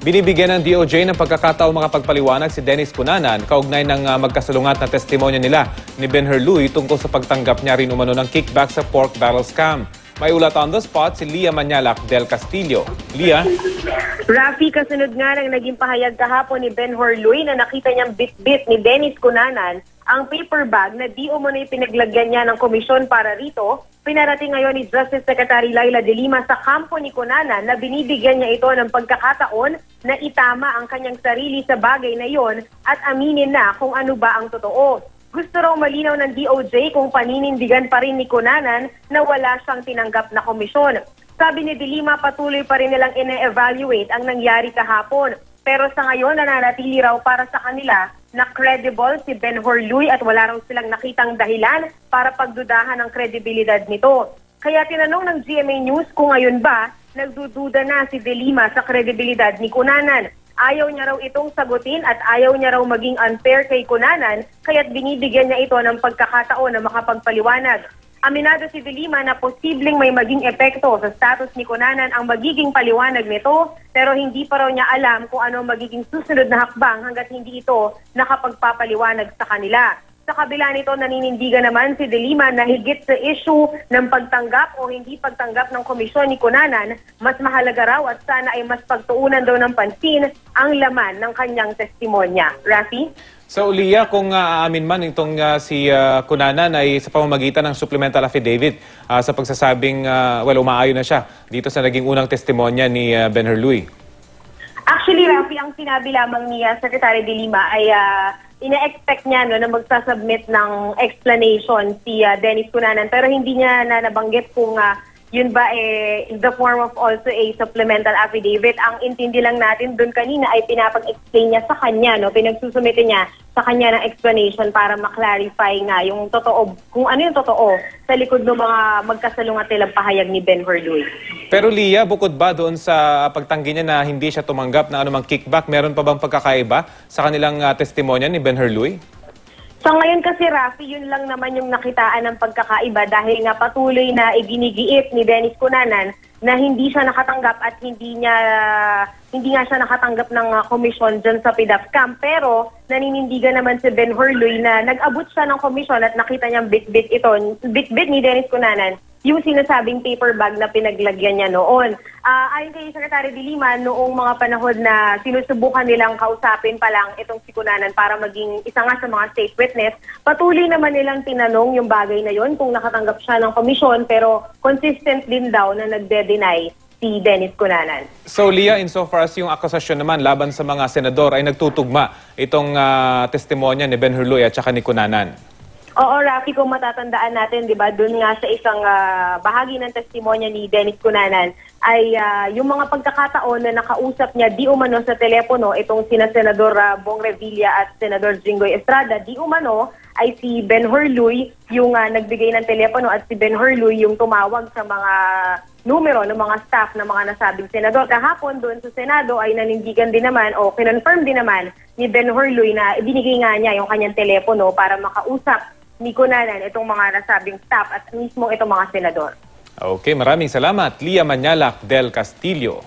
Binibigyan ng DOJ ng pagkakataong makapagpaliwanag si Dennis Cunanan kaugnay ng magkasalungat na testimonya nila ni Ben Herluy tungkol sa pagtanggap niya rin umano ng kickback sa pork barrel scam. May ulat on the spot si Leah Manyalac del Castillo. Leah? Rafi, kasunod nga ng naging pahayag kahapon ni Ben Herluy na nakita niyang bit-bit ni Dennis Cunanan ang paper bag na di umano'y pinaglagyan niya ng komisyon para rito. Pinarating ngayon ni Justice Secretary Laila de Lima sa kampo ni Cunanan na binibigyan niya ito ng pagkakataon na itama ang kanyang sarili sa bagay na iyon at aminin na kung ano ba ang totoo. Gusto raw malinaw ng DOJ kung paninindigan pa rin ni Cunanan na wala siyang tinanggap na komisyon. Sabi ni de Lima, patuloy pa rin nilang ine-evaluate ang nangyari kahapon. Pero sa ngayon, nananatili raw para sa kanila na credible si Ben Herluy at wala raw silang nakitang dahilan para pagdudahan ang kredibilidad nito. Kaya tinanong ng GMA News kung ngayon ba nagdududa na si de Lima sa kredibilidad ni Cunanan. Ayaw niya raw itong sagutin at ayaw niya raw maging unfair kay Cunanan kaya't binibigyan niya ito ng pagkakataon na makapagpaliwanag. Aminado si de Lima na posibleng may maging epekto sa status ni Cunanan ang magiging paliwanag nito pero hindi pa raw niya alam kung ano magiging susunod na hakbang hanggat hindi ito nakapagpapaliwanag sa kanila. Sa kabila nito, naninindigan naman si de Lima na higit sa issue ng pagtanggap o hindi pagtanggap ng komisyon ni Cunanan, mas mahalaga raw at sana ay mas pagtuunan daw ng pansin ang laman ng kanyang testimonya. Rafi? So, Leah, kung aamin man itong si Cunanan ay sa pamamagitan ng supplemental affidavit sa pagsasabing, umaayon na siya dito sa naging unang testimonya ni Ben Herluy. Actually, Rafi, ang sinabi lamang ni Secretary de Lima ay ina-expect niya na magsasubmit ng explanation si Dennis Cunanan pero hindi niya na nabanggit kung yun ba in the form of also a supplemental affidavit. Ang intindi lang natin doon kanina ay pinapag-explain niya sa kanya, pinagsusumite niya sa kanya ng explanation para maklarify nga yung totoo, kung ano yung totoo sa likod ng mga magkasalungat nilang pahayag ni Ben Herluy. Pero Leah, bukod ba doon sa pagtanggi niya na hindi siya tumanggap ng anumang kickback, meron pa bang pagkakaiba sa kanilang testimonya ni Ben Herluy? So ngayon kasi, Rafi, yun lang naman yung nakitaan ng pagkakaiba dahil nga patuloy na iginigiit ni Dennis Cunanan na hindi siya nakatanggap at hindi nga siya nakatanggap ng komisyon dyan sa PDAP scam. Pero naninindigan naman si Ben Herluy na nag-abot siya ng komisyon at nakita niyang bit-bit ni Dennis Cunanan yung sinasabing paper bag na pinaglagyan niya noon. Ayon kay Secretary de Lima, noong mga panahon na sinusubukan nilang kausapin pa lang itong si Cunanan para maging isa nga sa mga state witness, patuloy naman nilang tinanong yung bagay na yon kung nakatanggap siya ng komisyon pero consistent din daw na nagde-deny si Dennis Cunanan. So Leah, insofar as yung akusasyon naman laban sa mga senador ay nagtutugma itong testimonya ni Ben Herluy at saka ni Cunanan. Oo, Rafi, kung matatandaan natin, di ba, dun nga sa isang bahagi ng testimonya ni Dennis Cunanan ay yung mga pagkakataon na nakausap niya di umano sa telepono itong sina Senador Bong Revilla at Senador Jinggoy Estrada, di umano ay si Ben Herluy yung nagbigay ng telepono at si Ben Herluy yung tumawag sa mga numero ng mga staff ng mga nasabing senador. Kahapon doon sa Senado ay nanindigan din naman o kinonfirm din naman ni Ben Herluy na ibinigay nga niya yung kanyang telepono para makausap ni Cunanan itong mga nasabing staff at mismo itong mga senador. Okay, maraming salamat. Leah Manyalac del Castillo.